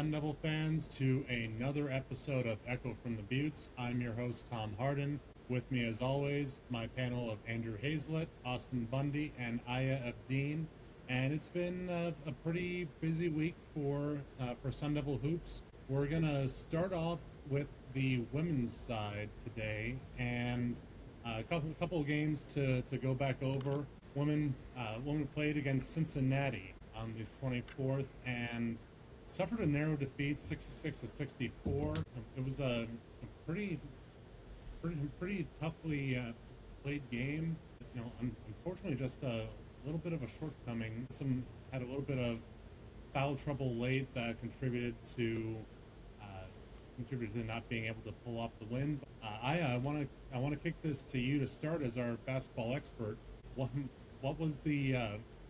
Sun Devil fans, to another episode of Echo from the Buttes. I'm your host, Tom Harden. With me, as always, my panel of Andrew Hazlett, Austin Bundy, and Aya Abdeen. And it's been a pretty busy week for Sun Devil Hoops. We're going to start off with the women's side today, and a couple of games to go back over. Women played against Cincinnati on the 24th and suffered a narrow defeat, 66-64. It was a pretty toughly played game. Unfortunately, just a little bit of a shortcoming. Had a little bit of foul trouble late that contributed to not being able to pull off the win. I want to kick this to you to start as our basketball expert.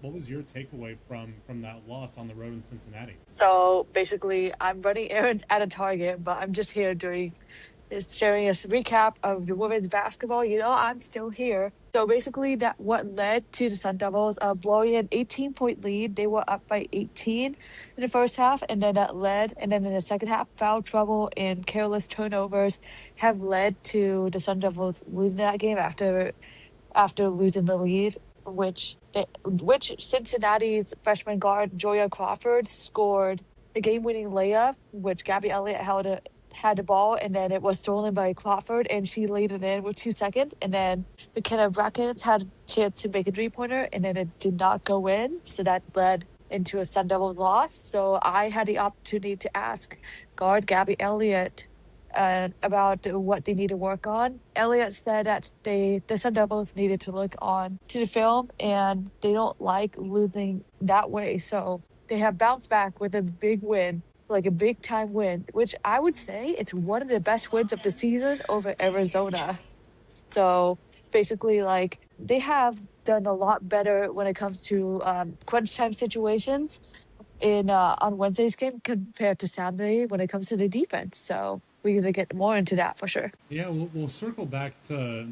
What was your takeaway from that loss on the road in Cincinnati? So basically, I'm running errands at a Target, but I'm just here sharing a recap of the women's basketball. I'm still here. So basically, that what led to the Sun Devils blowing an 18-point lead. They were up by 18 in the first half, and then and then in the second half, foul trouble and careless turnovers have led to the Sun Devils losing that game after losing the lead, which Cincinnati's freshman guard Joya Crawford scored the game-winning layup, which Gabby Elliott had the ball, and then it was stolen by Crawford, and she laid it in with 2 seconds, and then McKenna Brackens had a chance to make a three-pointer, and then it did not go in, so that led into a Sun Devils loss. So I had the opportunity to ask guard Gabby Elliott about what they need to work on. Elliott said that the Sun Devils needed to look on to the film, and they don't like losing that way. So they have bounced back with a big win, like a big time win, which I would say it's one of the best wins of the season over Arizona. So basically, like, they have done a lot better when it comes to crunch time situations on Wednesday's game compared to Saturday when it comes to the defense. So we're gonna get more into that for sure. Yeah, we'll circle back to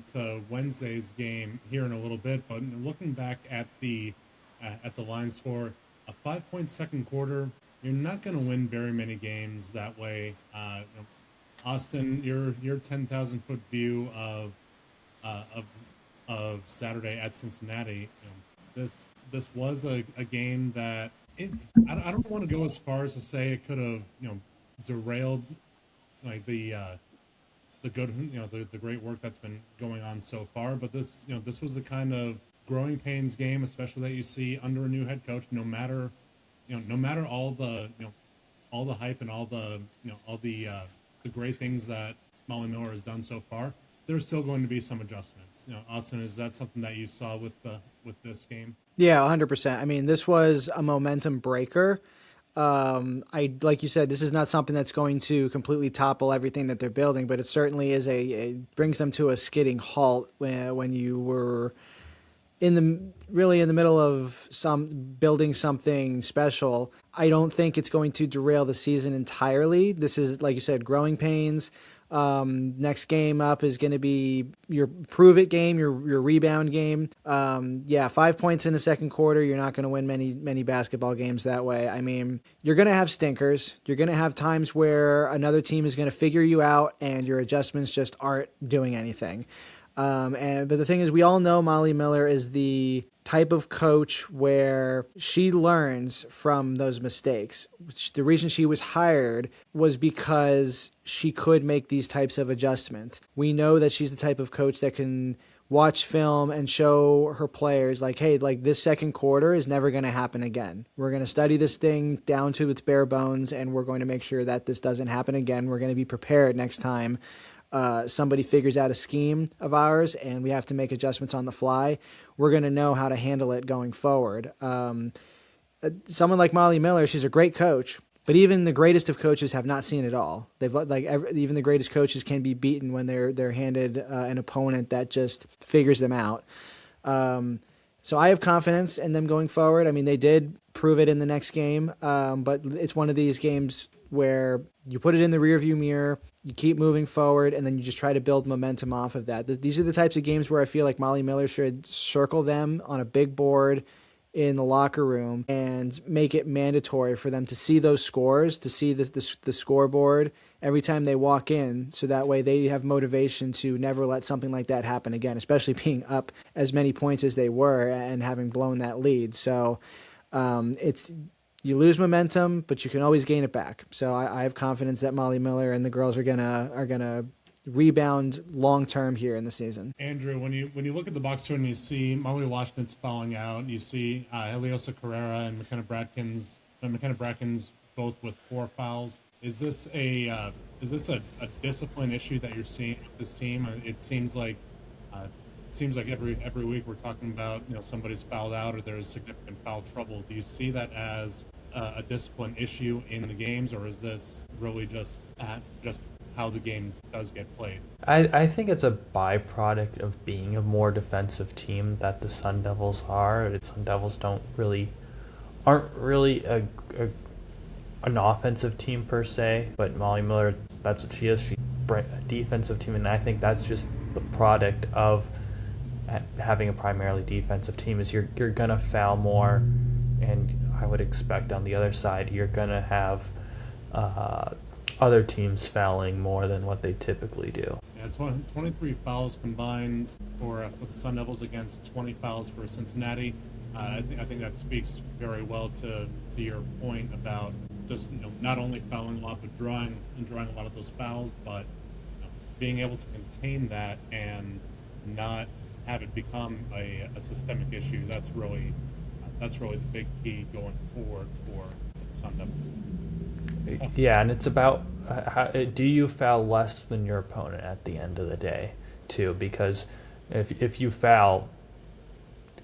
Wednesday's game here in a little bit, but looking back at the line score, a 5-point second quarter, you're not going to win very many games that way. Austin, your 10,000-foot view of Saturday at Cincinnati, this was a game that I don't want to go as far as to say it could have derailed like the good the great work that's been going on so far, but this was the kind of growing pains game, especially that you see under a new head coach. No matter all the all the hype and all the great things that Molly Miller has done so far, there's still going to be some adjustments. Austin, is that something that you saw with this game? Yeah, 100%. I mean, this was a momentum breaker. Like you said, this is not something that's going to completely topple everything that they're building, but it certainly is brings them to a skidding halt when you were in the middle of building something special. I don't think it's going to derail the season entirely. This is, like you said, growing pains. Next game up is going to be your prove it game, your rebound game. 5 points in the second quarter. You're not going to win many basketball games that way. I mean, you're going to have stinkers. You're going to have times where another team is going to figure you out and your adjustments just aren't doing anything. But the thing is, we all know Molly Miller is the type of coach where she learns from those mistakes. The reason she was hired was because she could make these types of adjustments. We know that she's the type of coach that can watch film and show her players like, hey, like this second quarter is never going to happen again. We're going to study this thing down to its bare bones, and we're going to make sure that this doesn't happen again. We're going to be prepared next time somebody figures out a scheme of ours and we have to make adjustments on the fly. We're going to know how to handle it going forward. Someone like Molly Miller, she's a great coach, but even the greatest of coaches have not seen it all. Even the greatest coaches can be beaten when they're handed an opponent that just figures them out. So I have confidence in them going forward. I mean, they did prove it in the next game, but it's one of these games where you put it in the rearview mirror, you keep moving forward, and then you just try to build momentum off of that. These are the types of games where I feel like Molly Miller should circle them on a big board in the locker room and make it mandatory for them to see those scores, to see the scoreboard every time they walk in, so that way they have motivation to never let something like that happen again, especially being up as many points as they were and having blown that lead. So it's you lose momentum, but you can always gain it back. So I have confidence that Molly Miller and the girls are gonna rebound long term here in the season. Andrew, when you look at the box score and you see Molly Washington's fouling out, and you see Heliosa Carrera and McKenna Brackens both with 4 fouls, is this a discipline issue that you're seeing with this team? It seems like every week we're talking about somebody's fouled out or there's significant foul trouble. Do you see that as a discipline issue in the games, or is this really just how the game does get played? I think it's a byproduct of being a more defensive team that the Sun Devils are. The Sun Devils aren't really an offensive team per se, but Molly Miller, that's what she is. She's a defensive team, and I think that's just the product of having a primarily defensive team. Is you're gonna foul more, and I would expect on the other side you're gonna have other teams fouling more than what they typically do. Yeah, 23 fouls combined for the Sun Devils against 20 fouls for Cincinnati. I think that speaks very well to your point about just not only fouling a lot, but drawing a lot of those fouls, but being able to contain that and not have it become a systemic issue. That's really the big key going forward for the Sun Devils. Yeah, and it's about do you foul less than your opponent at the end of the day, too? Because if you foul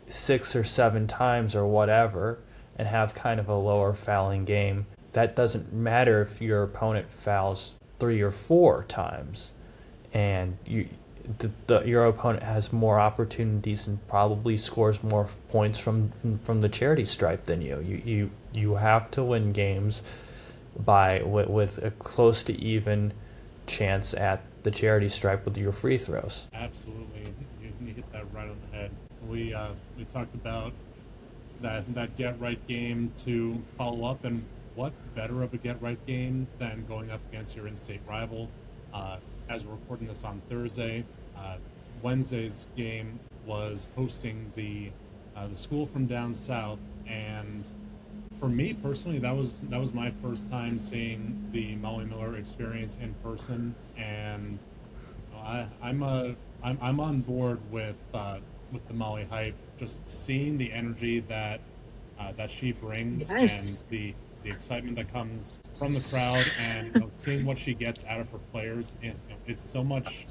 6 or 7 times or whatever and have kind of a lower fouling game, that doesn't matter if your opponent fouls 3 or 4 times, and your opponent has more opportunities and probably scores more points from the charity stripe than you. You have to win games with a close to even chance at the charity stripe with your free throws. Absolutely, you hit that right on the head. We talked about that get right game to follow up, and what better of a get right game than going up against your in-state rival? As we're recording this on Thursday, Wednesday's game was hosting the school from down south, and for me personally, that was my first time seeing the Molly Miller experience in person, and I'm on board with the Molly hype. Just seeing the energy that she brings, Yes. and the excitement that comes from the crowd, and seeing what she gets out of her players, and it's so much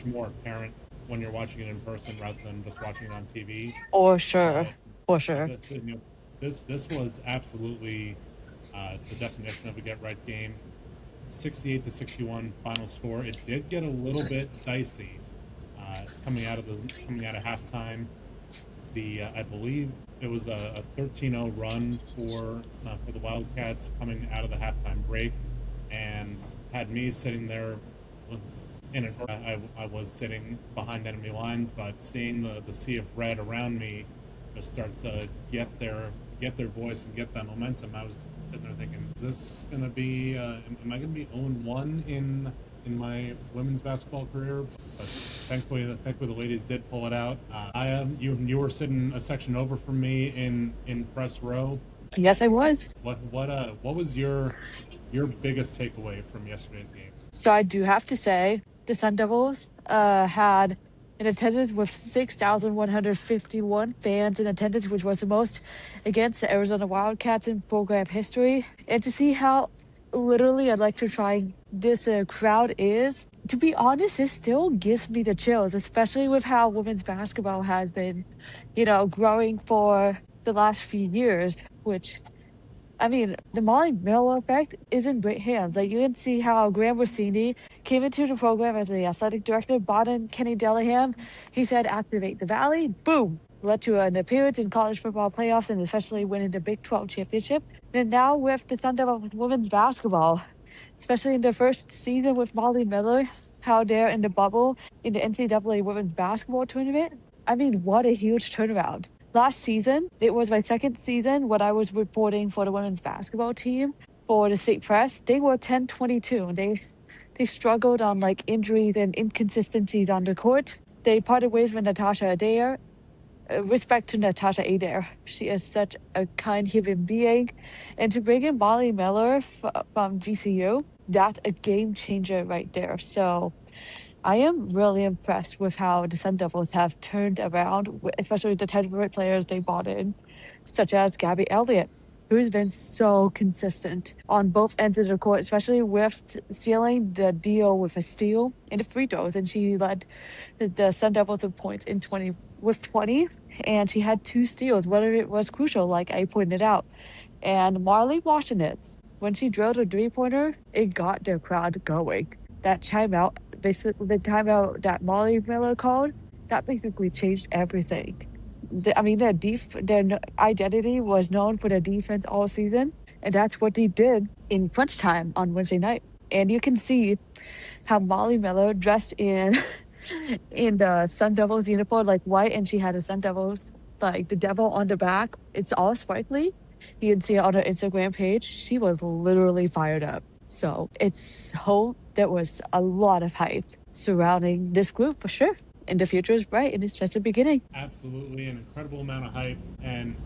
more apparent when you're watching it in person rather than just watching it on TV. For sure. For sure. This was absolutely the definition of a get-right game. 68-61 final score. It did get a little bit dicey coming out of halftime. I believe it was a 13-0 run for the Wildcats coming out of the halftime break, and had me sitting there. I was sitting behind enemy lines, but seeing the sea of red around me just start to get their voice and get that momentum, I was sitting there thinking, is this going to be, am I going to be 0-1 in my women's basketball career? But thankfully the ladies did pull it out. You were sitting a section over from me in press row. Yes, I was. What was your biggest takeaway from yesterday's game? So I do have to say, the Sun Devils had an attendance with 6,151 fans in attendance, which was the most against the Arizona Wildcats in program history. And to see how literally electrifying this crowd is, to be honest, it still gives me the chills, especially with how women's basketball has been, growing for the last few years, which, I mean, the Molly Miller effect is in great hands. Like, you can see how Graham Rossini came into the program as the athletic director, brought in Kenny Dillingham. He said, activate the Valley. Boom. Led to an appearance in college football playoffs and especially winning the Big 12 championship. And now with the Sun Devils women's basketball, especially in their first season with Molly Miller, how they're in the bubble in the NCAA women's basketball tournament. I mean, what a huge turnaround. last season, it was my second season when I was reporting for the women's basketball team for the state press. They were 10-22. They struggled on like injuries and inconsistencies on the court. They parted ways with Natasha Adair. Respect to Natasha Adair. She is such a kind human being. And to bring in Molly Miller from GCU, that's a game changer right there. So I am really impressed with how the Sun Devils have turned around, especially the 10 great players they brought in, such as Gabby Elliott, who's been so consistent on both ends of the court, especially with sealing the deal with a steal and the free throws. And she led the Sun Devils in points in 20, and she had 2 steals, whether it was crucial, like I pointed out. And Marley Washington, when she drilled a 3-pointer, it got their crowd going. That timeout, basically the timeout that Molly Miller called, that basically changed everything. Their identity was known for their defense all season, and that's what they did in crunch time on Wednesday night. And you can see how Molly Miller dressed in the Sun Devils uniform, like white, and she had a Sun Devils, like the devil on the back. It's all sparkly. You can see it on her Instagram page. She was literally fired up. So there was a lot of hype surrounding this group for sure. And the future is bright, and it's just the beginning. Absolutely, an incredible amount of hype. And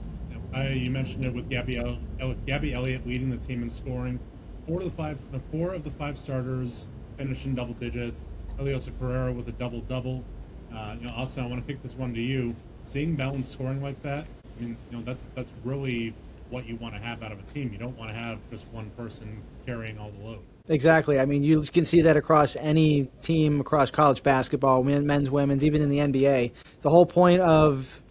you mentioned it with Gabby Elliott leading the team in scoring. 4 of the 5 starters finished in double digits. Eliosa Carrera with a double-double. Austin, I want to kick this one to you. Seeing balanced scoring like that, I mean, that's really what you want to have out of a team. You don't want to have just one person carrying all the load. Exactly. I mean, you can see that across any team, across college basketball, men's, women's, even in the NBA. The whole point of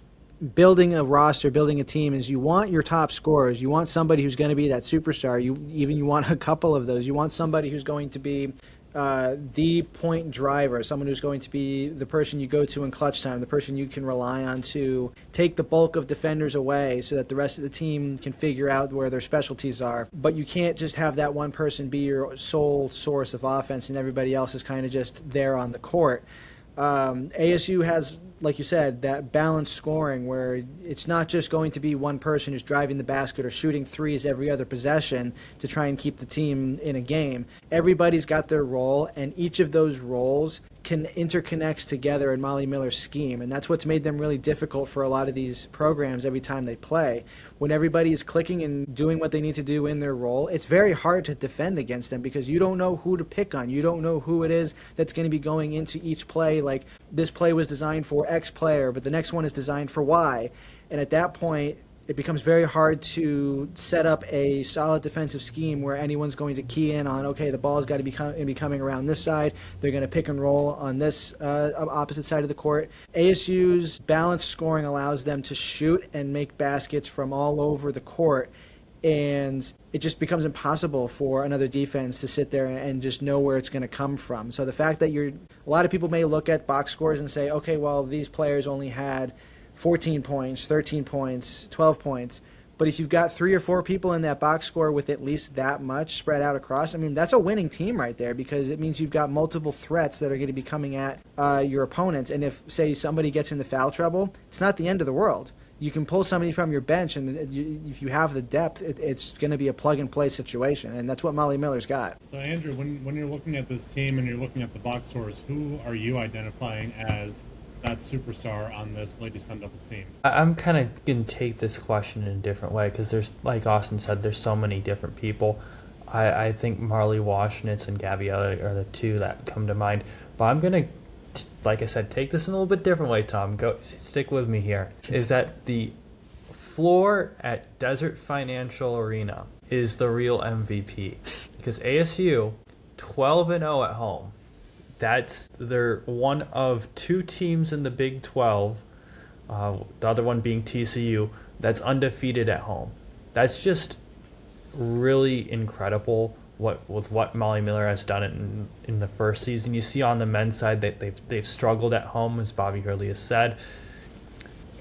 building a roster, building a team, is you want your top scorers. You want somebody who's going to be that superstar. You want a couple of those. You want somebody who's going to be the point driver, someone who's going to be the person you go to in clutch time, the person you can rely on to take the bulk of defenders away so that the rest of the team can figure out where their specialties are. But you can't just have that one person be your sole source of offense and everybody else is kind of just there on the court. ASU has, like you said, that balanced scoring where it's not just going to be one person who's driving the basket or shooting threes every other possession to try and keep the team in a game. Everybody's got their role, and each of those roles can interconnects together in Molly Miller's scheme, and that's what's made them really difficult for a lot of these programs every time they play. When everybody is clicking and doing what they need to do in their role, it's very hard to defend against them because you don't know who to pick on. You don't know who it is that's going to be going into each play. Like, this play was designed for X player, but the next one is designed for Y. And at that point, it becomes very hard to set up a solid defensive scheme where anyone's going to key in on, okay, the ball's got to be coming around this side. They're going to pick and roll on this opposite side of the court. ASU's balanced scoring allows them to shoot and make baskets from all over the court, and it just becomes impossible for another defense to sit there and just know where it's going to come from. So the fact that a lot of people may look at box scores and say, okay, well, these players only had 14 points, 13 points, 12 points. But if you've got 3 or 4 people in that box score with at least that much spread out across, I mean, that's a winning team right there because it means you've got multiple threats that are going to be coming at your opponents. And if, say, somebody gets into foul trouble, it's not the end of the world. You can pull somebody from your bench, and if you have the depth, it's going to be a plug-and-play situation, and that's what Molly Miller's got. So, Andrew, when you're looking at this team and you're looking at the box scores, who are you identifying as that superstar on this Lady Sun Devils team? I'm kind of going to take this question in a different way because there's, like Austin said, there's so many different people. I think Marley Washnitz and Gabby Elliott are the 2 that come to mind. But I'm going to, like I said, take this in a little bit different way, Tom. Stick with me here. Is that the floor at Desert Financial Arena is the real MVP. Because ASU, 12-0 at home. They're one of 2 teams in the Big 12, the other one being TCU, that's undefeated at home. That's just really incredible with what Molly Miller has done in the first season. You see on the men's side that they've struggled at home, as Bobby Hurley has said,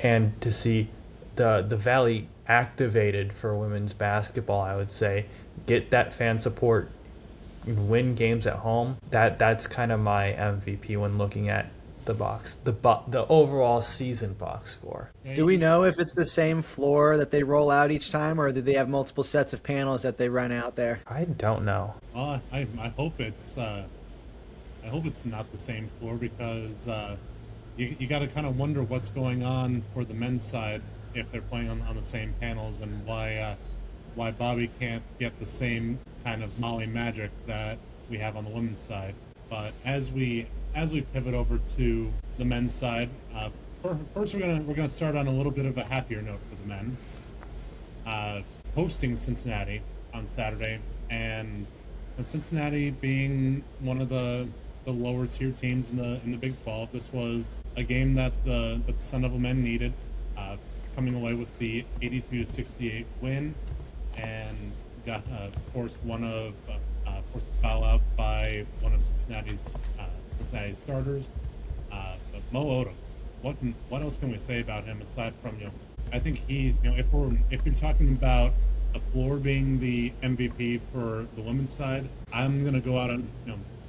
and to see the Valley activated for women's basketball, I would say, get that fan support, win games at home. That's kind of my MVP when looking at the overall season box score. Do we know if it's the same floor that they roll out each time, or do they have multiple sets of panels that they run out there? I don't know. Well, I hope it's not the same floor, because you got to kind of wonder what's going on for the men's side if they're playing on the same panels, and why Bobby can't get the same kind of Molly magic that we have on the women's side. But as we pivot over to the men's side, first we're gonna start on a little bit of a happier note for the men. Hosting Cincinnati on Saturday, and Cincinnati being one of the lower tier teams in the Big 12, this was a game that the Sun Devil men needed, coming away with the 82-68 win, and got forced a foul out by one of Cincinnati's starters. But Mo Odom, what else can we say about him aside from, I think if you're talking about the floor being the MVP for the women's side, I'm gonna go out on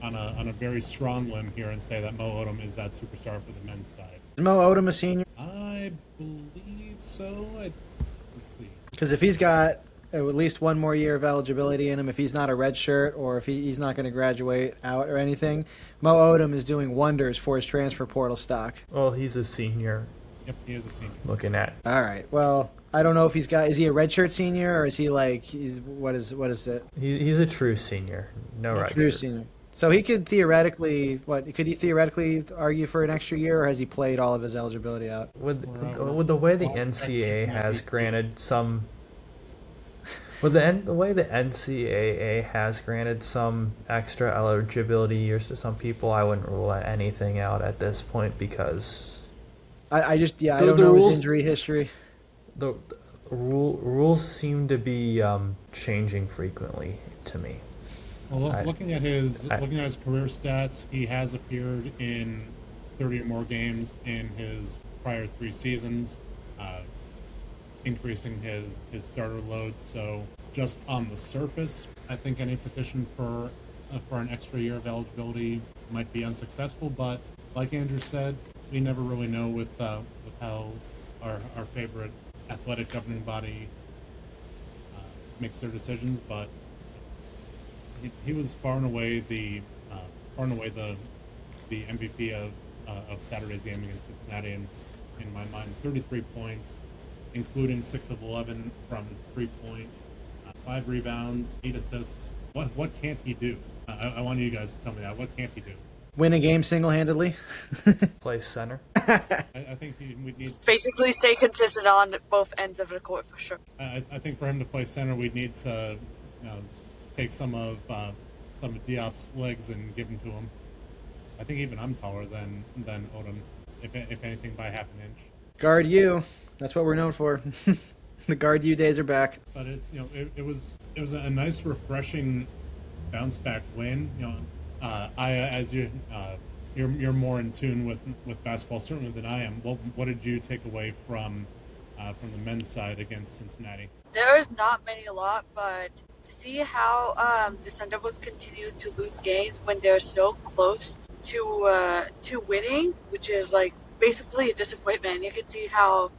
a very strong limb here and say that Mo Odom is that superstar for the men's side. Is Mo Odom a senior? I believe so. Let's see. Because if he's got at least one more year of eligibility in him, if he's not a red shirt, or if he's not going to graduate out or anything, Mo Odom is doing wonders for his transfer portal stock. Well, he's a senior. Yep, he is a senior. Looking at. All right. Well, I don't know if is he a redshirt senior, or is he what is it? He's a true senior. No redshirt. True senior. So he could theoretically argue for an extra year, or has he played all of his eligibility out? With the way the NCAA has granted some. With the way the NCAA has granted some extra eligibility years to some people, I wouldn't rule anything out at this point, because I don't know his injury history. The rules seem to be changing frequently to me. Well, looking at his career stats, he has appeared in 30 or more games in his prior 3 seasons, increasing his starter load. So just on the surface, I think any petition for an extra year of eligibility might be unsuccessful. But like Andrew said, we never really know with how our favorite athletic governing body makes their decisions. But he was far and away the MVP of Saturday's game against Cincinnati, and in my mind, 33 points, including 6 of 11 from 3-point, 5 rebounds, 8 assists. What can't he do? I want you guys to tell me that. What can't he do? Win a game single-handedly? Play center. I think we'd need basically stay consistent on both ends of the court for sure. I think for him to play center, we'd need to take some of Diop's legs and give them to him. I think even I'm taller than Odom, if anything, by half an inch. Guard you. That's what we're known for. The guard you days are back. But it was a nice, refreshing bounce back win. As you're more in tune with basketball certainly than I am. What did you take away from the men's side against Cincinnati? There's not a lot, but to see how the Sun Devils continues to lose games when they're so close to winning, which is like basically a disappointment. You can see how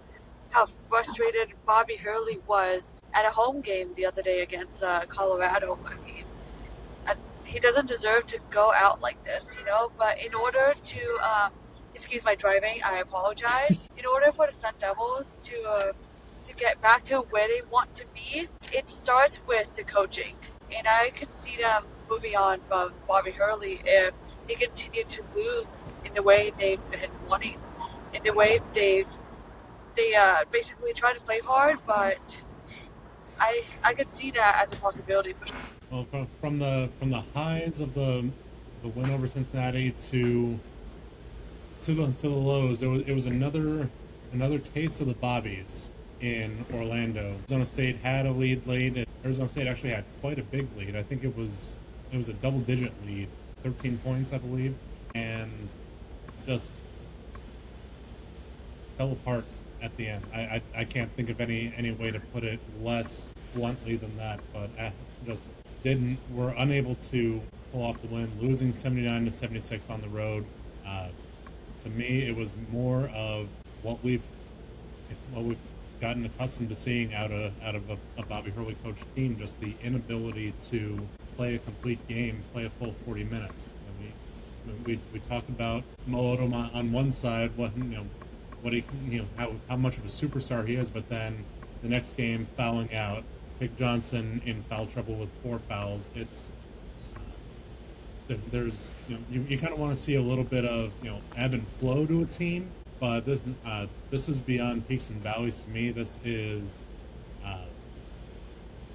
frustrated Bobby Hurley was at a home game the other day against Colorado. I mean, he doesn't deserve to go out like this, but in order to excuse my driving, I apologize. In order for the Sun Devils to get back to where they want to be, it starts with the coaching. And I could see them moving on from Bobby Hurley if they continue to lose in the way they've been wanting, in the way they basically try to play hard, but I could see that as a possibility for sure. Well, from the highs of the win over Cincinnati to the lows, it was another case of the Bobbies in Orlando. Arizona State had a lead late. Arizona State actually had quite a big lead. I think it was a double-digit lead, 13 points, I believe, and just fell apart at the end. I can't think of any way to put it less bluntly than that, but just were unable to pull off the win, losing 79-76 on the road. To me, it was more of what we've gotten accustomed to seeing out of a Bobby Hurley coached team, just the inability to play a complete game, play a full 40 minutes. And we talk about Mo Odom on one side, what he how much of a superstar he is, but then the next game fouling out, Pick Johnson in foul trouble with 4 fouls. It's there's you kind of want to see a little bit of ebb and flow to a team, but this is beyond peaks and valleys to me. This is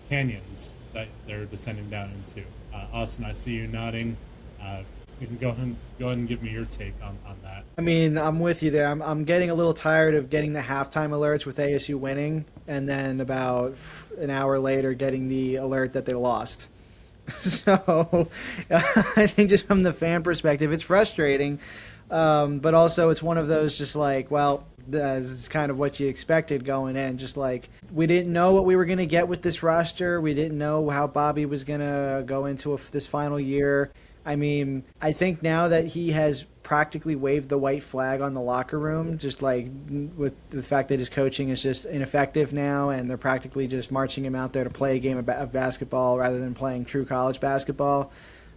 canyons that they're descending down into. Austin, I see you nodding. You can go ahead and give me your take on that. I mean, I'm with you there. I'm getting a little tired of getting the halftime alerts with ASU winning, and then about an hour later getting the alert that they lost. So I think just from the fan perspective, it's frustrating. But also it's one of those just like, well, this is kind of what you expected going in. Just like we didn't know what we were going to get with this roster. We didn't know how Bobby was going to go into this final year. I mean, I think now that he has practically waved the white flag on the locker room, just like with the fact that his coaching is just ineffective now, and they're practically just marching him out there to play a game of basketball rather than playing true college basketball.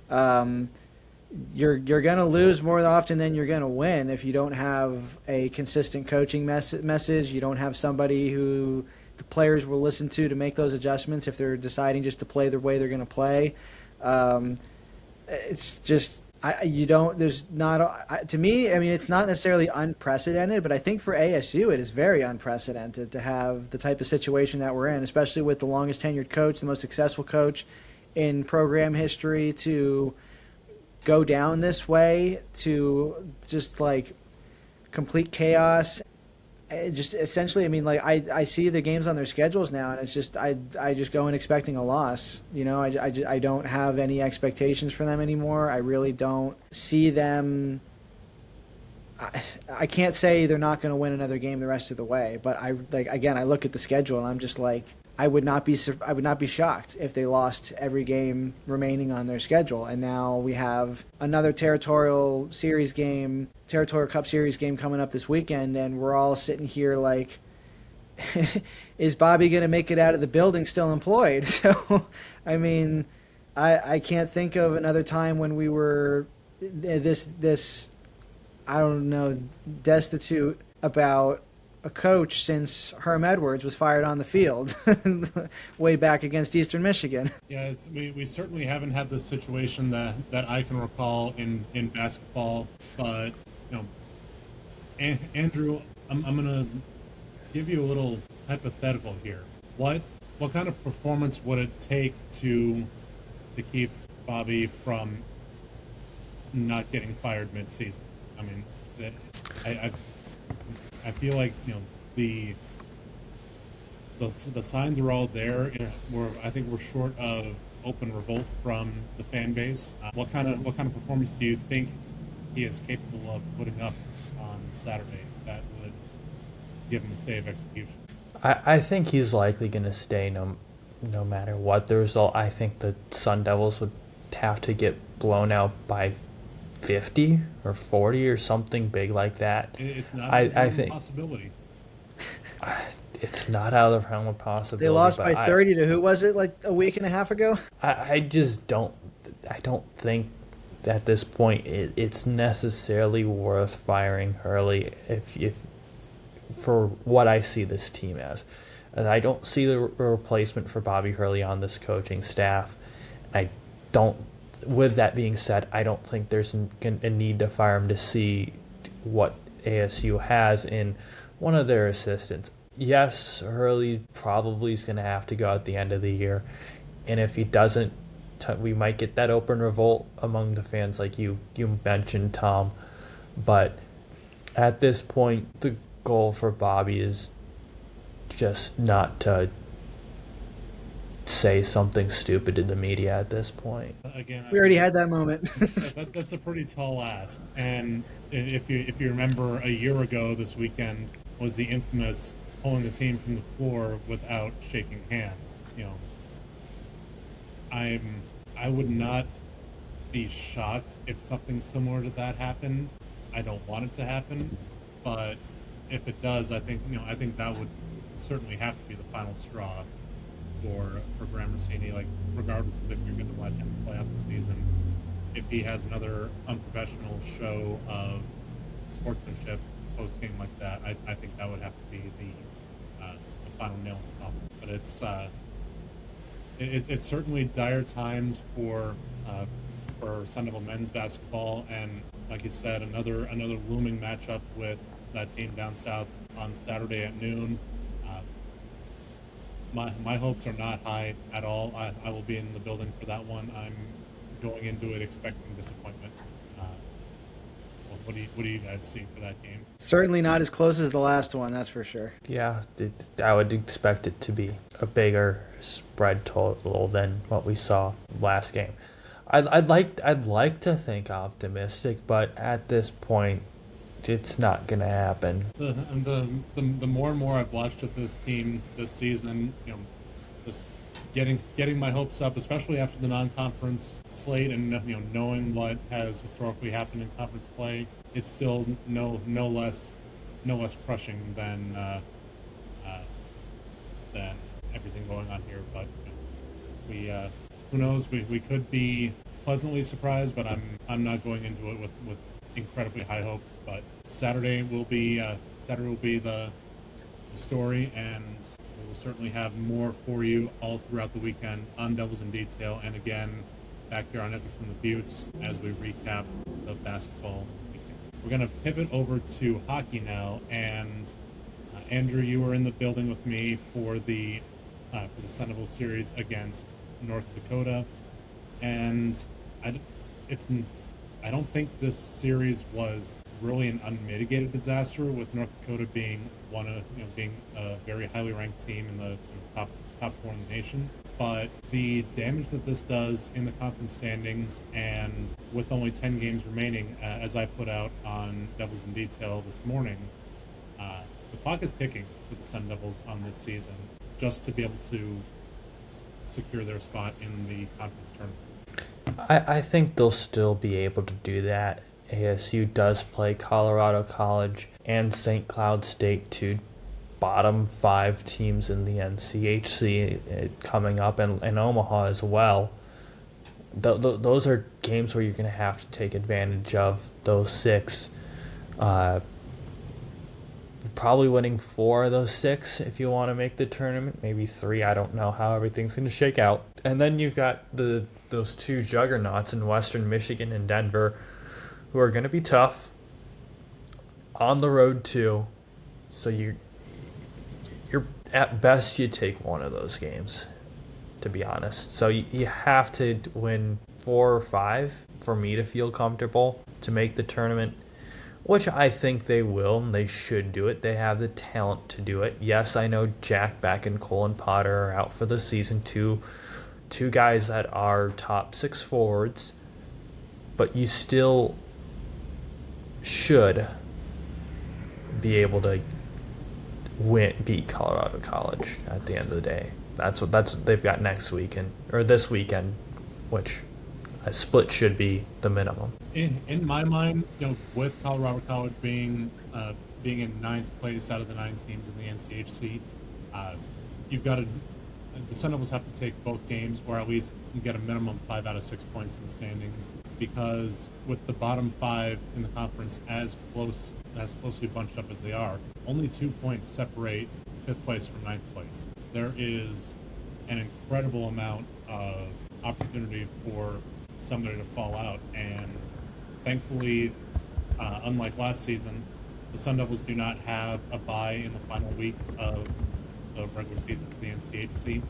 You're going to lose more often than you're going to win if you don't have a consistent coaching message. You don't have somebody who the players will listen to make those adjustments if they're deciding just to play the way they're going to play. It's just to me, I mean, it's not necessarily unprecedented, but I think for ASU it is very unprecedented to have the type of situation that we're in, especially with the longest tenured coach, the most successful coach in program history, to go down this way, to just like complete chaos. Just essentially, I mean, like I see the games on their schedules now, and it's just I just go in expecting a loss. I don't have any expectations for them anymore. I really don't see them. I can't say they're not going to win another game the rest of the way, but I look at the schedule and I'm just like, I would not be shocked if they lost every game remaining on their schedule. And now we have another Territorial Cup Series game coming up this weekend, and we're all sitting here like, is Bobby going to make it out of the building still employed? So, I mean, I can't think of another time when we were this I don't know, destitute about a coach since Herm Edwards was fired on the field way back against Eastern Michigan. Yeah, we certainly haven't had this situation that I can recall in basketball. But Andrew, I'm gonna give you a little hypothetical here. What kind of performance would it take to keep Bobby from not getting fired mid-season? I mean, I feel like the signs are all there. I think we're short of open revolt from the fan base. What kind of performance do you think he is capable of putting up on Saturday that would give him a stay of execution? I think he's likely going to stay no matter what the result. I think the Sun Devils would have to get blown out by 50 or 40 or something big like that. It's not out of the realm of possibility. It's not out of the realm of possibility. They lost by 30 to who was it, like a week and a half ago? I just don't. I don't think at this point it's necessarily worth firing Hurley if for what I see this team as. I don't see the replacement for Bobby Hurley on this coaching staff. I don't. With that being said, I don't think there's a need to fire him to see what ASU has in one of their assistants. Yes, Hurley probably is going to have to go at the end of the year, and if he doesn't, we might get that open revolt among the fans like you mentioned, Tom. But at this point, the goal for Bobby is just not to say something stupid to the media at this point. Again, we already had that moment. That's a pretty tall ask. And if you remember, a year ago this weekend was the infamous pulling the team from the floor without shaking hands. I would not be shocked if something similar to that happened. I don't want it to happen, but if it does, I think that would certainly have to be the final straw for Gramercini. Like, regardless of if you're going to let him play out the season, if he has another unprofessional show of sportsmanship post game like that, I think that would have to be the final nail in the coffin. But it's certainly dire times for Sun Devil men's basketball, and like you said, another looming matchup with that team down south on Saturday at noon. My hopes are not high at all. I will be in the building for that one. I'm going into it expecting disappointment. What do you guys see for that game? Certainly not as close as the last one, that's for sure. Yeah, I would expect it to be a bigger spread total than what we saw last game. I'd like to think optimistic, but at this point, it's not gonna happen. The more and more I've watched of this team this season, just getting my hopes up, especially after the non-conference slate, and knowing what has historically happened in conference play, it's still no less crushing than everything going on here. But we who knows? We could be pleasantly surprised, but I'm not going into it with incredibly high hopes. But Saturday will be the story, and we will certainly have more for you all throughout the weekend on Devils in Detail, and again back here on Echo from the Buttes as we recap the basketball weekend. We're going to pivot over to hockey now, and Andrew, you were in the building with me for the Sun Devil series against North Dakota, and I don't think this series was really an unmitigated disaster, with North Dakota being being a very highly ranked team in the top four in the nation. But the damage that this does in the conference standings, and with only 10 games remaining, as I put out on Devils in Detail this morning, the clock is ticking for the Sun Devils on this season, just to be able to secure their spot in the conference tournament. I think they'll still be able to do that. ASU does play Colorado College and St. Cloud State, two bottom 5 teams in the NCHC, coming up, and Omaha as well. Those are games where you're going to have to take advantage of those 6. Probably winning 4 of those 6 if you want to make the tournament, maybe 3. I don't know how everything's going to shake out. And then you've got those 2 juggernauts in Western Michigan and Denver, who are going to be tough on the road too. So you're at best you take one of those games, to be honest. So you have to win 4 or 5 for me to feel comfortable to make the tournament, which I think they will, and they should do it. They have the talent to do it. Yes, I know Jack Beck and Colin Potter are out for the season, two guys that are top 6 forwards, but you still should be able to beat Colorado College at the end of the day. That's what they've got next weekend, or this weekend, which a split should be the minimum. In my mind, with Colorado College being in 9th place out of the 9 teams in the NCHC, the Sun Devils have to take both games, or at least get a minimum 5 out of 6 points in the standings, because with the bottom 5 in the conference as closely bunched up as they are, only 2 points separate 5th place from 9th place. There is an incredible amount of opportunity for somebody to fall out, and thankfully, unlike last season, the Sun Devils do not have a bye in the final week of the regular season for the NCHC,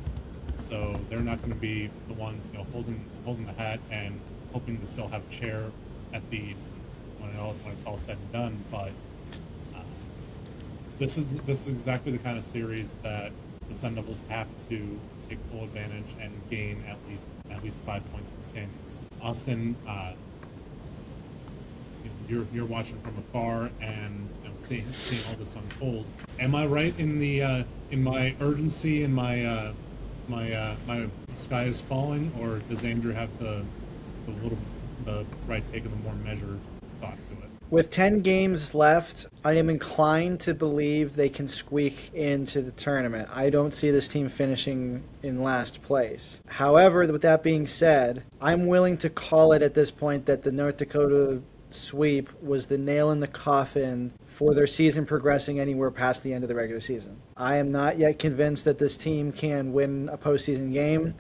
so they're not going to be the ones holding the hat and hoping to still have a chair at when it's all said and done. But this is exactly the kind of series that the Sun Devils have to take full advantage and gain at least 5 points in the standings. Austin, you're watching from afar and seeing all this unfold. Am I right in my urgency and my sky is falling, or does Andrew have the right take of the more measured thought to it? With 10 games left, I am inclined to believe they can squeak into the tournament. I don't see this team finishing in last place. However, with that being said, I'm willing to call it at this point that the North Dakota sweep was the nail in the coffin for their season progressing anywhere past the end of the regular season. I am not yet convinced that this team can win a postseason game.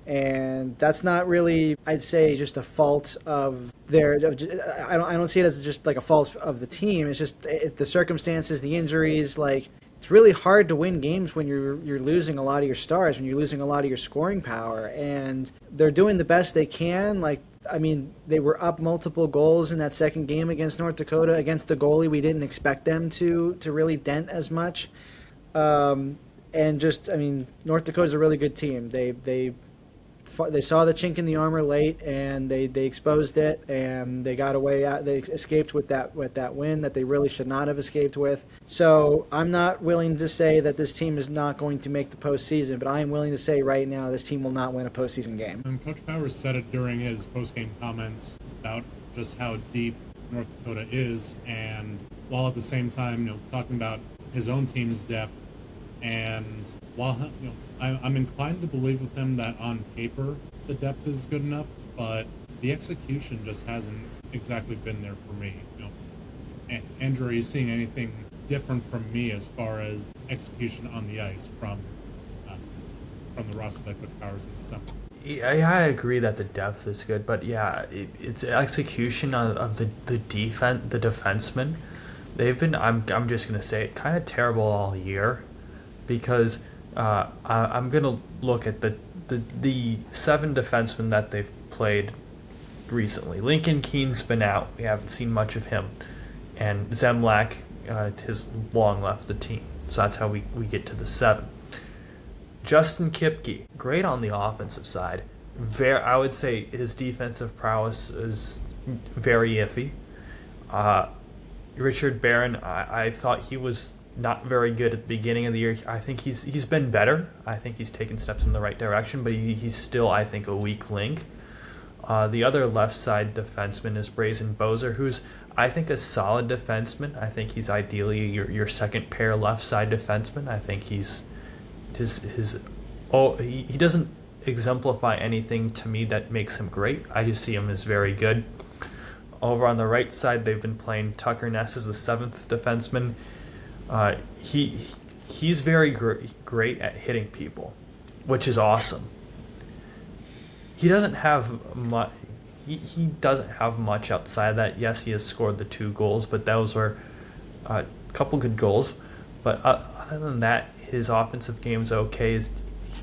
And that's not really, I'd say, just a fault of their. I don't see it as just like a fault of the team. It's just the circumstances, the injuries. Like, it's really hard to win games when you're losing a lot of your stars, when you're losing a lot of your scoring power. And they're doing the best they can. Like, I mean, they were up multiple goals in that second game against North Dakota, against the goalie. We didn't expect them to really dent as much. And just, I mean, North Dakota's a really good team. They saw the chink in the armor late, and they exposed it, and they got away. They escaped with that win that they really should not have escaped with. So I'm not willing to say that this team is not going to make the postseason, but I am willing to say right now this team will not win a postseason game. And Coach Powers said it during his postgame comments about just how deep North Dakota is, and while at the same time, talking about his own team's depth. And while I'm inclined to believe with him that on paper the depth is good enough, but the execution just hasn't exactly been there for me. Andrew, are you seeing anything different from me as far as execution on the ice from the roster that Coach Powers has assembled? Yeah, I agree that the depth is good, but yeah, it's execution of the defense, the defensemen. They've been, I'm just gonna say it, kind of terrible all year. Because I'm going to look at the 7 defensemen that they've played recently. Lincoln Keen's been out. We haven't seen much of him. And Zemlak has long left the team. So that's how we get to the 7. Justin Kipke, great on the offensive side. I would say his defensive prowess is very iffy. Richard Barron, I thought he was not very good at the beginning of the year. I think he's been better. I think he's taken steps in the right direction, but he's still, I think, a weak link. The other left side defenseman is Brazen Bozer, who's, I think, a solid defenseman. I think he's ideally your second pair left side defenseman. I think he doesn't exemplify anything to me that makes him great. I just see him as very good. Over on the right side, they've been playing Tucker Ness as the 7th defenseman. He's very great at hitting people, which is awesome. He doesn't have much. He doesn't have much outside of that. Yes, he has scored the 2 goals, but those were a couple good goals. But other than that, his offensive game's okay.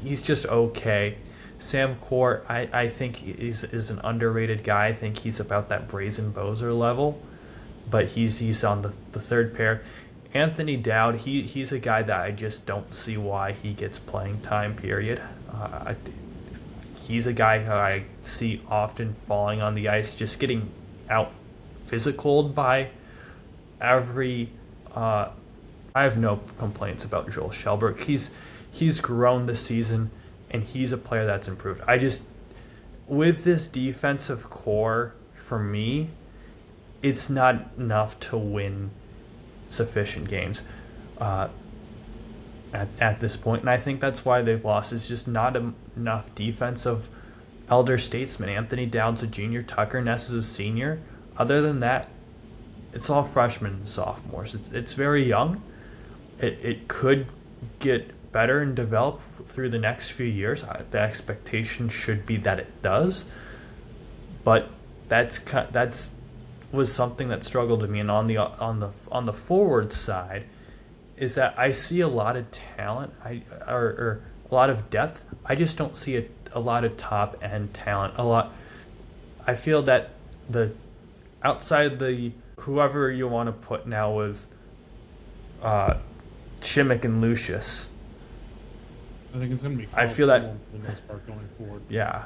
He's just okay. Sam Court, I think is an underrated guy. I think he's about that Brazen Bozer level, but he's on the third pair. Anthony Dowd, he's a guy that I just don't see why he gets playing time, period. He's a guy who I see often falling on the ice, just getting out physicaled by every... I have no complaints about Joel Shelberg. He's grown this season, and he's a player that's improved. With this defensive core, for me, it's not enough to win sufficient games at this point, and I think that's why they've lost. It's just not enough defense of elder statesmen. Anthony Dowd's a junior, Tucker Ness is a senior. Other than that, it's all freshmen and sophomores. It's very young. It could get better and develop through the next few years. The expectation should be that it does, but that's was something that struggled with me. And on the forward side is that I see a lot of talent, or a lot of depth. I just don't see a lot of top end talent. I feel that the outside the whoever you want to put now with Shimmick and Lucius. I think it's going to be. I feel that for the most part going forward. Yeah,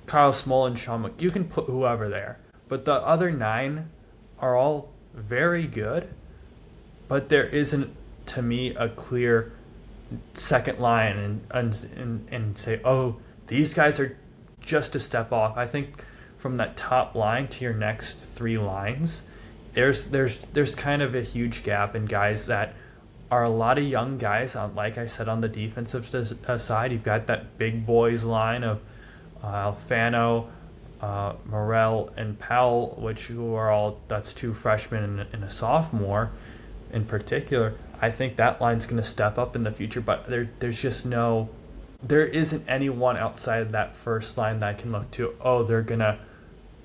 Kyle Smolin, Sean you can put whoever there. But the other 9 are all very good, but there isn't, to me, a clear second line and say, oh, these guys are just a step off. I think from that top line to your next 3 lines, there's kind of a huge gap in guys that are a lot of young guys. On, like I said, on the defensive side, you've got that big boys line of Alfano, Morel, and Powell, that's two freshmen and a sophomore in particular. I think that line's going to step up in the future, but there isn't anyone outside of that first line that I can look to. Oh, they're going to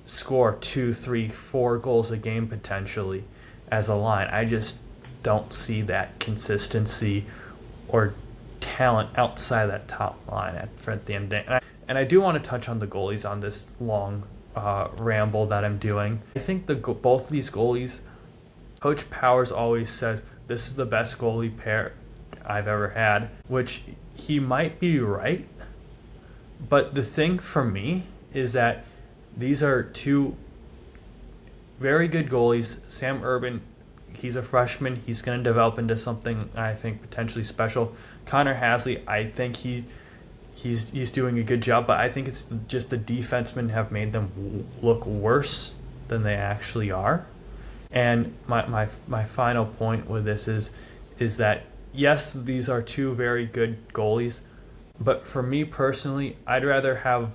score 2, 3, 4 goals a game potentially as a line. I just don't see that consistency or talent outside that top line at the end of the day. And I do want to touch on the goalies on this long ramble that I'm doing. I think both of these goalies, Coach Powers always says, this is the best goalie pair I've ever had, which he might be right. But the thing for me is that these are two very good goalies. Sam Urban, he's a freshman. He's going to develop into something, I think, potentially special. Connor Hasley, I think he's doing a good job, but I think it's just the defensemen have made them look worse than they actually are. And my final point with this is that, yes, these are two very good goalies, but for me personally, I'd rather have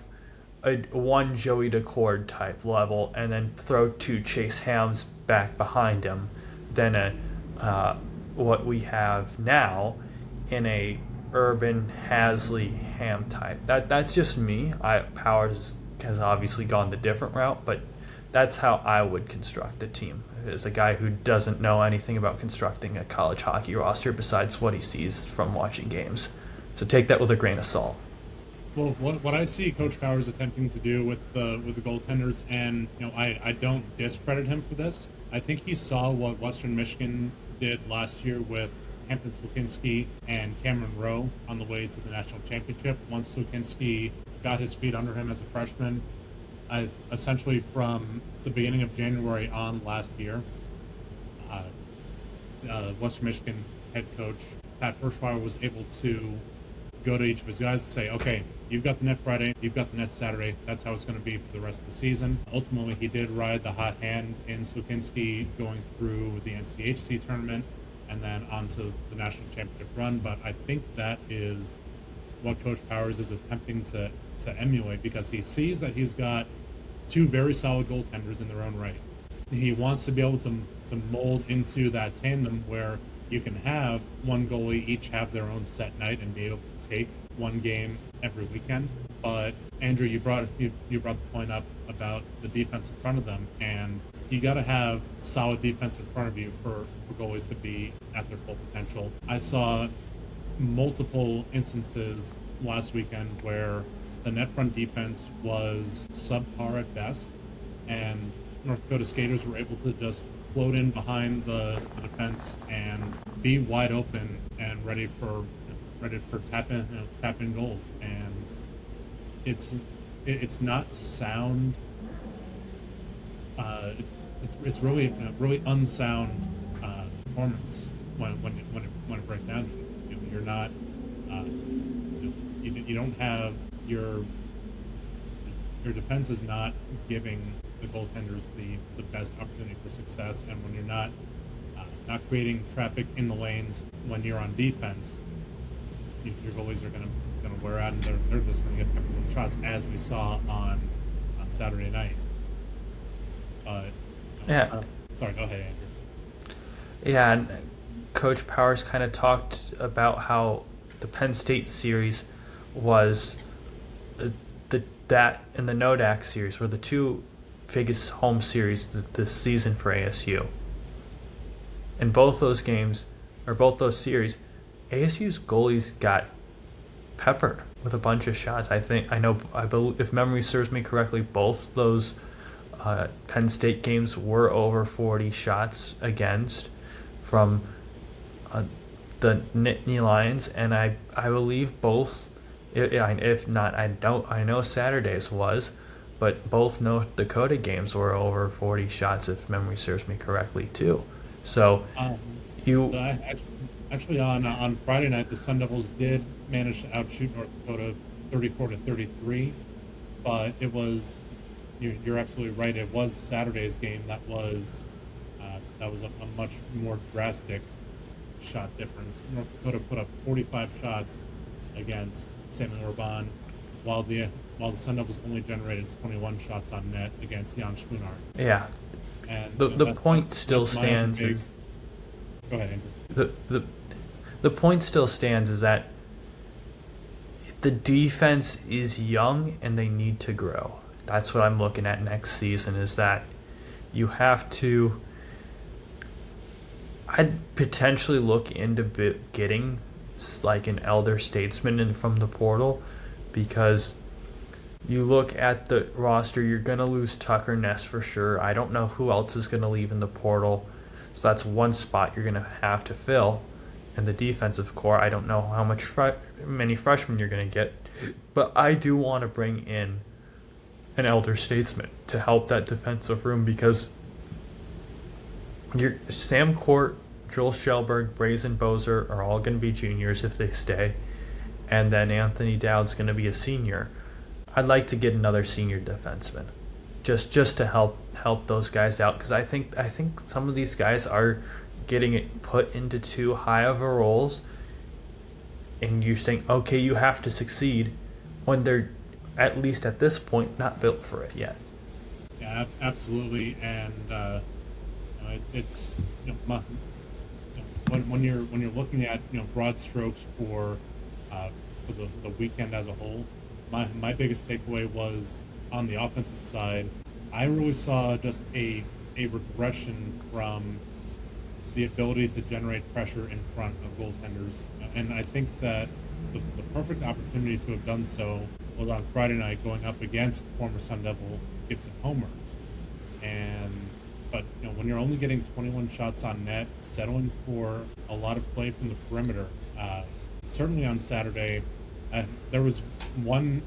one Joey Decord type level and then throw 2 Chase Hams back behind him than what we have now in a Urban Hasley Ham type. That's just me. Powers has obviously gone the different route, but that's how I would construct a team, as a guy who doesn't know anything about constructing a college hockey roster besides what he sees from watching games. So take that with a grain of salt. Well, what I see Coach Powers attempting to do with the goaltenders, and I don't discredit him for this. I think he saw what Western Michigan did last year with Hampton Slukinski and Cameron Rowe on the way to the national championship. Once Slukinski got his feet under him as a freshman, essentially from the beginning of January on last year, Western Michigan head coach Pat Ferschweiler was able to go to each of his guys and say, okay, you've got the net Friday, you've got the net Saturday. That's how it's going to be for the rest of the season. Ultimately, he did ride the hot hand in Slukinski going through the NCHC tournament and then onto the national championship run. But I think that is what Coach Powers is attempting to emulate, because he sees that he's got 2 very solid goaltenders in their own right. He wants to be able to mold into that tandem where you can have one goalie each have their own set night and be able to take one game every weekend. But Andrew, you brought the point up about the defense in front of them, and you got to have solid defense in front of you for goalies to be at their full potential. I saw multiple instances last weekend where the net front defense was subpar at best, and North Dakota skaters were able to just float in behind the defense and be wide open and ready for tap in goals. And it's not sound. It's really unsound performance when it breaks down. You're not. You don't have your defense is not giving the goaltenders the best opportunity for success, and when you're not creating traffic in the lanes when you're on defense, your goalies are going to wear out, and they're just going to get couple of shots, as we saw on Saturday night. But yeah, sorry, go ahead, Andrew. Yeah, and Coach Powers kind of talked about how the Penn State series was that and the Nodak series were the 2 biggest home series this season for ASU. In both those games, or both those series, ASU's goalies got peppered with a bunch of shots. I believe, if memory serves me correctly, both those Penn State games were over 40 shots against from the Nittany Lions, and I believe both. If not, I know Saturday's was, but both North Dakota games were over 40 shots, if memory serves me correctly, too. So actually on Friday night, the Sun Devils did manage to outshoot North Dakota 34-33, but it was, you're absolutely right, it was Saturday's game that was That was a much more drastic shot difference. North Dakota put up 45 shots against Samuel Urban, while the Sun Devils only generated 21 shots on net against Jan Spunar. Yeah. And The point still stands. Go ahead, Andrew. The point still stands is that the defense is young and they need to grow. That's what I'm looking at next season, is that you have to... I'd potentially look into getting like an elder statesman in from the portal, because you look at the roster, you're going to lose Tucker Ness for sure. I don't know who else is going to leave in the portal. So that's one spot you're going to have to fill. In the defensive core, I don't know how many freshmen you're going to get. But I do want to bring in an elder statesman to help that defensive room, because Sam Court, Joel Shelberg, Brazen Bozer are all going to be juniors if they stay. And then Anthony Dowd's going to be a senior. I'd like to get another senior defenseman, just to help those guys out, because I think some of these guys are getting it put into too high of a roles, and you're saying, okay, you have to succeed, when they're, at least at this point, not built for it yet. Yeah, absolutely, and it's when you're looking at broad strokes for the weekend as a whole. My biggest takeaway was on the offensive side. I really saw just a regression from the ability to generate pressure in front of goaltenders. And I think that the perfect opportunity to have done so was on Friday night, going up against former Sun Devil Gibson Homer. But when you're only getting 21 shots on net, settling for a lot of play from the perimeter, certainly on Saturday, there was one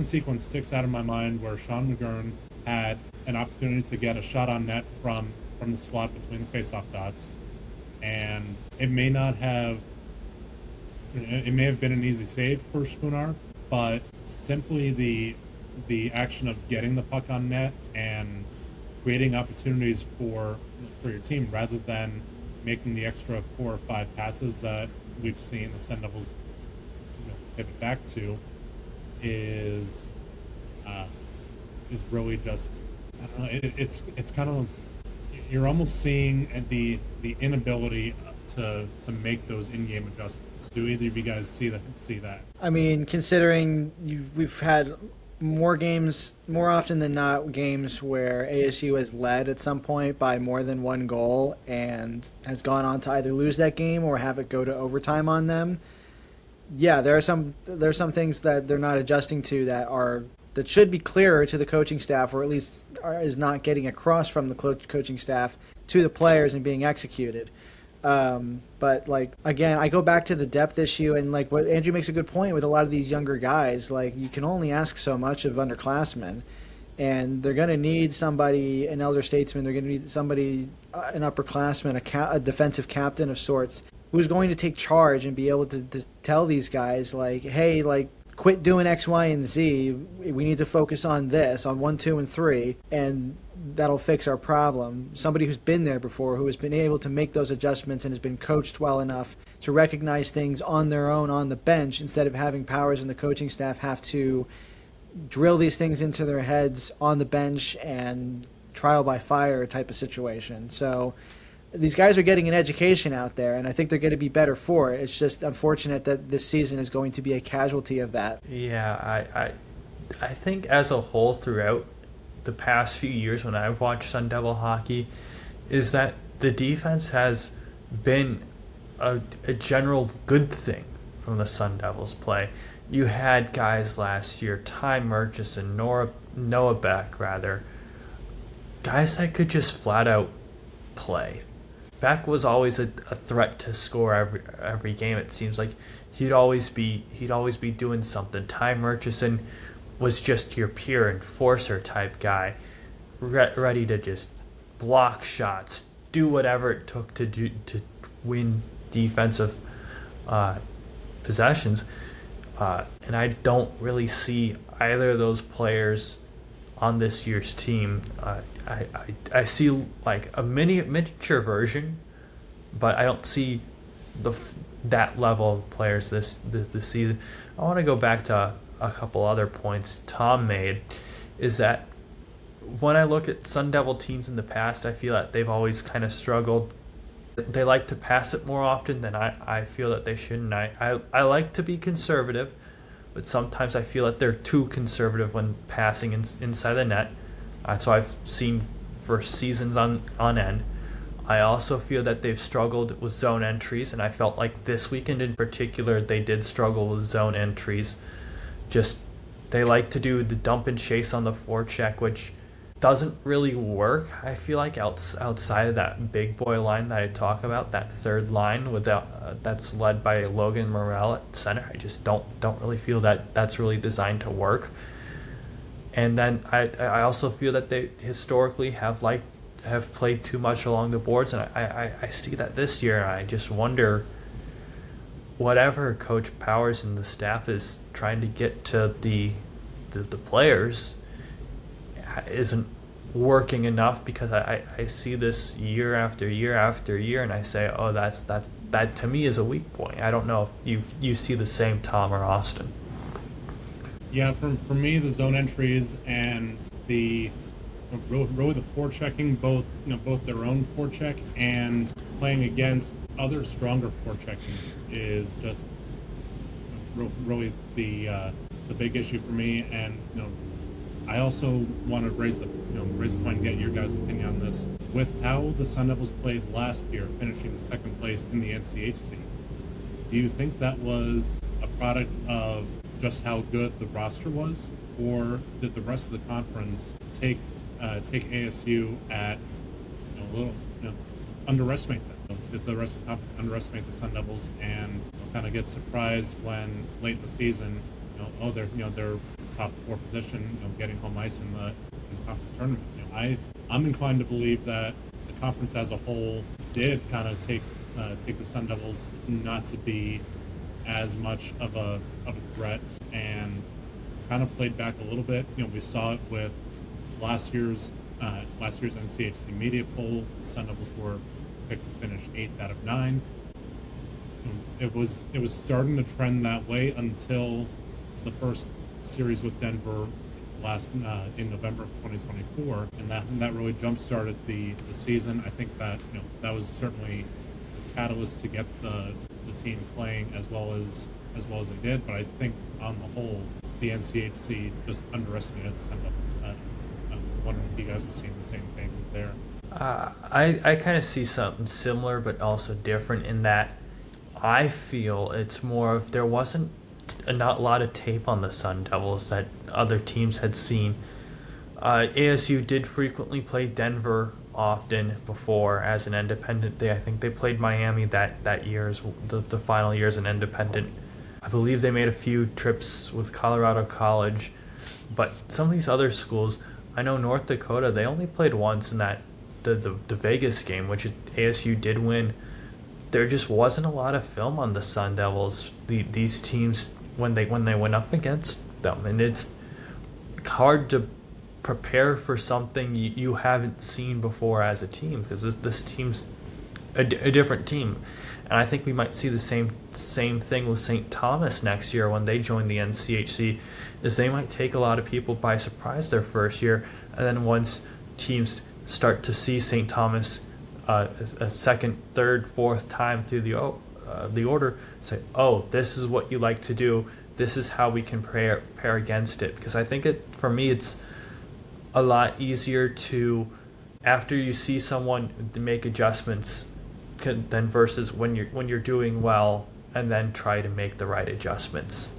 sequence sticks out of my mind where Sean McGurn had an opportunity to get a shot on net from the slot between the faceoff dots, and it may have been an easy save for Spunar, but simply the action of getting the puck on net and creating opportunities for your team, rather than making the extra 4 or 5 passes that we've seen the Sun Devils pivot back to, is really just, I don't know, it's kind of, you're almost seeing the inability to make those in-game adjustments. Do either of you guys see that? I mean, considering we've had more often than not, games where ASU has led at some point by more than one goal and has gone on to either lose that game or have it go to overtime on them. Yeah, there are some things that they're not adjusting to that should be clearer to the coaching staff, or at least is not getting across from the coaching staff to the players and being executed. But again, I go back to the depth issue, and what Andrew makes a good point with a lot of these younger guys. You can only ask so much of underclassmen, and they're going to need somebody, an elder statesman. They're going to need somebody, an upperclassman, a defensive captain of sorts, who's going to take charge and be able to tell these guys, hey, quit doing X, Y, and Z. We need to focus on this, on 1, 2, and 3, and that'll fix our problem. Somebody who's been there before, who has been able to make those adjustments and has been coached well enough to recognize things on their own on the bench, instead of having Powers and the coaching staff have to drill these things into their heads on the bench and trial by fire type of situation. So these guys are getting an education out there, and I think they're going to be better for it. It's just unfortunate that this season is going to be a casualty of that. Yeah, I think as a whole throughout the past few years when I've watched Sun Devil hockey, is that the defense has been a general good thing from the Sun Devils play. You had guys last year, Ty Murchison, Noah Beck, guys that could just flat out play. Beck was always a threat to score every game. It seems like he'd always be doing something. Ty Murchison was just your pure enforcer type guy, ready to just block shots, do whatever it took to win defensive possessions. And I don't really see either of those players on this year's team. I see like a miniature version, but I don't see that level of players this season. I want to go back to a couple other points Tom made, is that when I look at Sun Devil teams in the past, I feel that they've always kind of struggled. They like to pass it more often than I feel that they shouldn't. I like to be conservative, but sometimes I feel that they're too conservative when passing inside the net. That's what I've seen for seasons on end. I also feel that they've struggled with zone entries, and I felt like this weekend in particular they did struggle with zone entries. Just they like to do the dump and chase on the forecheck, which doesn't really work. I feel like outside of that big boy line that I talk about, that third line that's led by Logan Morrell at center, I just don't really feel that that's really designed to work. And then I also feel that they historically have played too much along the boards, and I see that this year. I just wonder whatever Coach Powers and the staff is trying to get to the players isn't working enough, because I see this year after year after year, and I say, oh, that to me is a weak point. I don't know if you see the same, Tom or Austin. Yeah, for me, the zone entries and the really the forechecking, both their own forecheck and playing against other stronger forechecking is just really the big issue for me. And I also want to raise the point and get your guys' opinion on this. With how the Sun Devils played last year, finishing second place in the NCHC, do you think that was a product of just how good the roster was, or did the rest of the conference take ASU at a little underestimate them? Did the rest of the conference underestimate the Sun Devils and kind of get surprised when late in the season, they're top 4 position, getting home ice in the conference tournament? I'm inclined to believe that the conference as a whole did kind of take the Sun Devils not to be as much of a threat, and kind of played back a little bit. We saw it with last year's NCHC media poll. The Sun Devils were picked to finish 8th out of 9. It was starting to trend that way until the first series with Denver last in November of 2024, and that really jump started the season. I think that that was certainly the catalyst to get the team playing as well as it did. But I think on the whole, the NCHC just underestimated the Sun Devils. I'm wondering if you guys are seeing the same thing there. I kind of see something similar, but also different in that I feel it's more of there wasn't not a lot of tape on the Sun Devils that other teams had seen. ASU did frequently play Denver often before as an independent. I think they played Miami that year as the final year as an independent. I believe they made a few trips with Colorado College, but some of these other schools, I know North Dakota, they only played once in that the Vegas game, which ASU did win. There just wasn't a lot of film on the Sun Devils. These teams when they went up against them, and it's hard to prepare for something you haven't seen before as a team, because this team's a different team. And I think we might see the same thing with St. Thomas next year when they join the NCHC, is they might take a lot of people by surprise their first year, and then once teams start to see St. Thomas a second, third, fourth time through the order, say, oh, this is what you like to do, this is how we can prepare against it. Because I think for me it's a lot easier to, after you see someone, to make adjustments than versus when you're doing well and then try to make the right adjustments.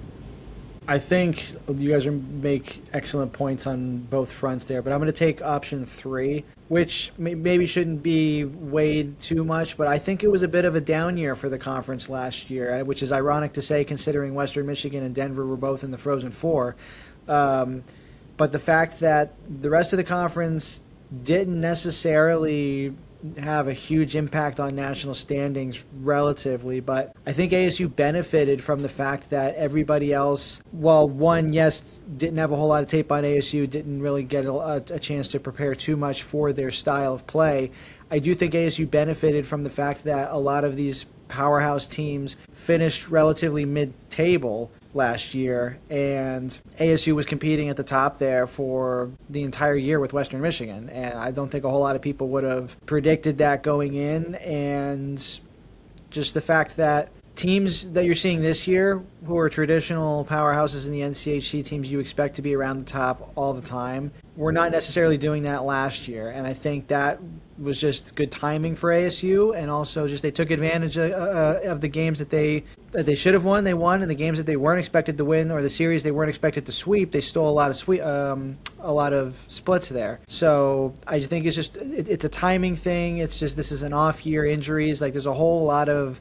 I think you guys make excellent points on both fronts there, but I'm going to take option 3, which maybe shouldn't be weighed too much, but I think it was a bit of a down year for the conference last year, which is ironic to say considering Western Michigan and Denver were both in the Frozen Four. But the fact that the rest of the conference didn't necessarily have a huge impact on national standings relatively, but I think ASU benefited from the fact that everybody else, well, one, yes, didn't have a whole lot of tape on ASU, didn't really get a chance to prepare too much for their style of play. I do think ASU benefited from the fact that a lot of these powerhouse teams finished relatively mid-table last year, and ASU was competing at the top there for the entire year with Western Michigan, and I don't think a whole lot of people would have predicted that going in. And just the fact that teams that you're seeing this year who are traditional powerhouses in the NCHC, teams you expect to be around the top all the time, were not necessarily doing that last year, and I think that was just good timing for ASU, and also just they took advantage of the games that they should have won, they won, and the games that they weren't expected to win, or the series they weren't expected to sweep, they stole a lot of splits there. So I just think it's a timing thing. It's just, this is an off year, injuries, like there's a whole lot of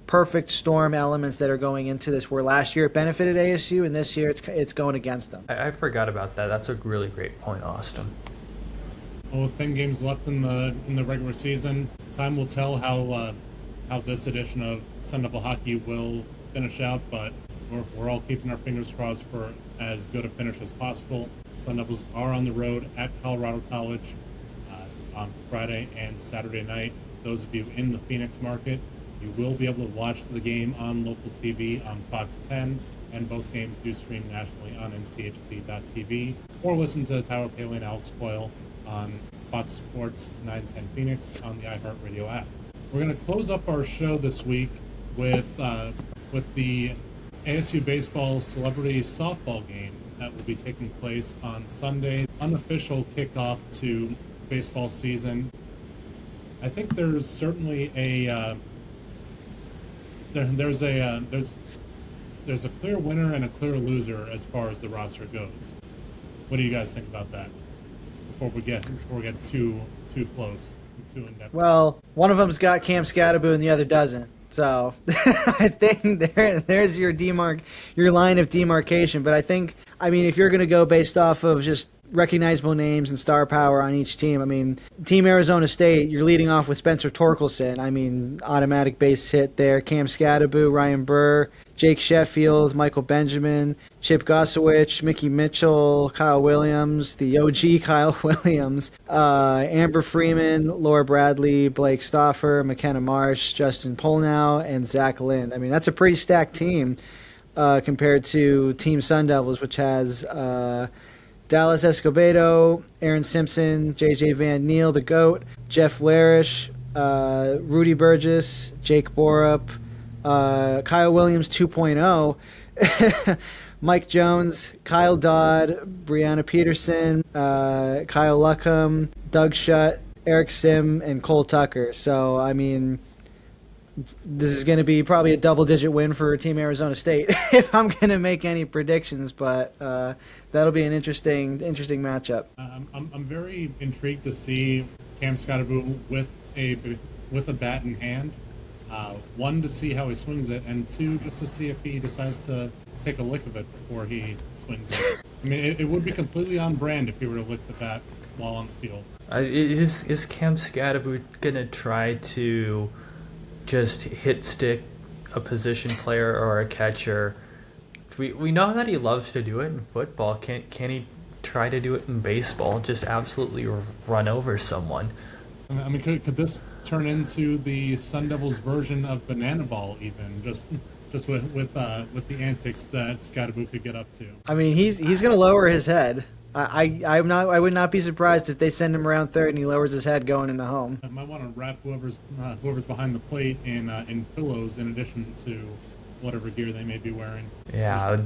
perfect storm elements that are going into this, where last year it benefited ASU and this year it's going against them. I forgot about that. That's a really great point, Austin. Well, with 10 games left in the regular season, time will tell how this edition of Sun Devil Hockey will finish out, but we're all keeping our fingers crossed for as good a finish as possible. Sun Devils are on the road at Colorado College on Friday and Saturday night. Those of you in the Phoenix market, you will be able to watch the game on local TV on Fox 10, and both games do stream nationally on NCHC.TV, or listen to Tyler Paley and Alex Boyle on Fox Sports 910 Phoenix on the iHeartRadio app. We're going to close up our show this week with the ASU baseball celebrity softball game that will be taking place on Sunday, unofficial kickoff to baseball season. I think there's certainly there's a clear winner and a clear loser as far as the roster goes. What do you guys think about that? Before we get too close, too in depth. Well, one of them's got Cam Scatterbo and the other doesn't. So I think there's your line of demarcation. But I mean, if you're going to go based off of just recognizable names and star power on each team, I mean, Team Arizona State, you're leading off with Spencer Torkelson. I mean, automatic base hit there. Cam Scatterbo, Ryan Burr, Jake Sheffield, Michael Benjamin, Chip Gossowich, Mickey Mitchell, Kyle Williams, the OG Kyle Williams, Amber Freeman, Laura Bradley, Blake Stauffer, McKenna Marsh, Justin Polnow, and Zach Lind. I mean, that's a pretty stacked team compared to Team Sun Devils, which has Dallas Escobedo, Aaron Simpson, JJ Van Neal, the GOAT, Jeff Larish, Rudy Burgess, Jake Borup, Kyle Williams 2.0, Mike Jones, Kyle Dodd, Brianna Peterson, Kyle Luckham, Doug Shutt, Eric Sim, and Cole Tucker. So, I mean, this is going to be probably a double-digit win for Team Arizona State if I'm going to make any predictions, but that'll be an interesting matchup. I'm very intrigued to see Cam Scottaboo with a bat in hand. One, to see how he swings it, and two, just to see if he decides to take a lick of it before he swings it. I mean, it would be completely on brand if he were to lick the bat while on the field. Is Cam Scatterbo going to try to just hit stick a position player or a catcher? We know that he loves to do it in football. Can he try to do it in baseball? Just absolutely run over someone? I mean, could this turn into the Sun Devils version of Banana Ball, even just with the antics that Scottaboo could get up to? I mean, he's going to lower his head. I would not be surprised if they send him around third and he lowers his head going into home. I might want to wrap whoever's behind the plate in pillows, in addition to whatever gear they may be wearing. Yeah,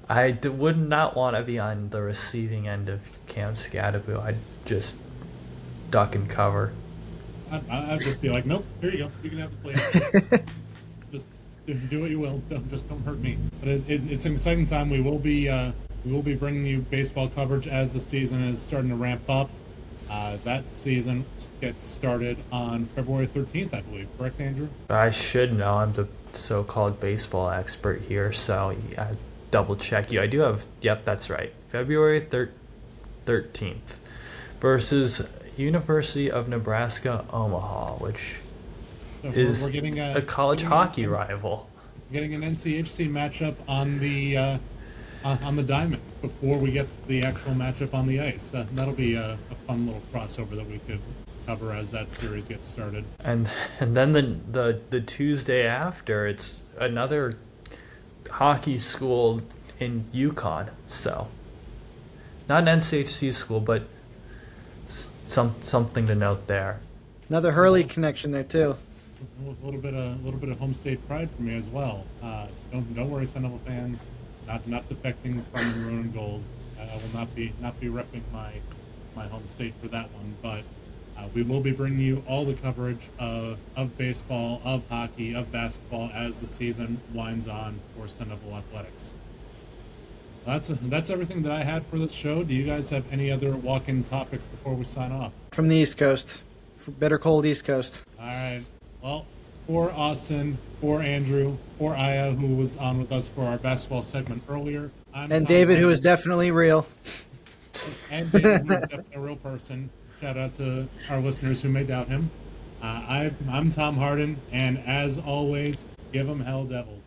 I would not want to be on the receiving end of Cam Scattaboo. I'd just duck and cover. I'd just be like, nope, here you go. You can have the plate. Just do what you will. Don't hurt me. But it's an exciting time. We will be bringing you baseball coverage as the season is starting to ramp up. That season gets started on February 13th, I believe. Correct, Andrew? I should know. I'm the so-called baseball expert here, so I double check you. I do have. Yep, that's right. February 13th versus University of Nebraska Omaha, which So is we're getting a college hockey rival. Getting an NCHC matchup on the diamond before we get the actual matchup on the ice. That'll be a fun little crossover that we could cover as that series gets started. And then the Tuesday after, it's another hockey school in Yukon. So not an NCHC school, but something to note there. Another Hurley connection there too. A little bit of home state pride for me as well. Don't worry, Sun Devil fans. Not defecting from the maroon and gold. I will not be repping my home state for that one. But we will be bringing you all the coverage of baseball, of hockey, of basketball as the season winds on for Sun Devil athletics. That's everything that I had for this show. Do you guys have any other walk-in topics before we sign off? From the East Coast, bitter cold East Coast. All right. Well, for Austin, for Andrew, for Aya, who was on with us for our basketball segment earlier. I'm And Tom David, who Ryan. is definitely real. And David, who is definitely a real person. Shout out to our listeners who may doubt him. I'm Tom Harden, and as always, give 'em hell, Devils.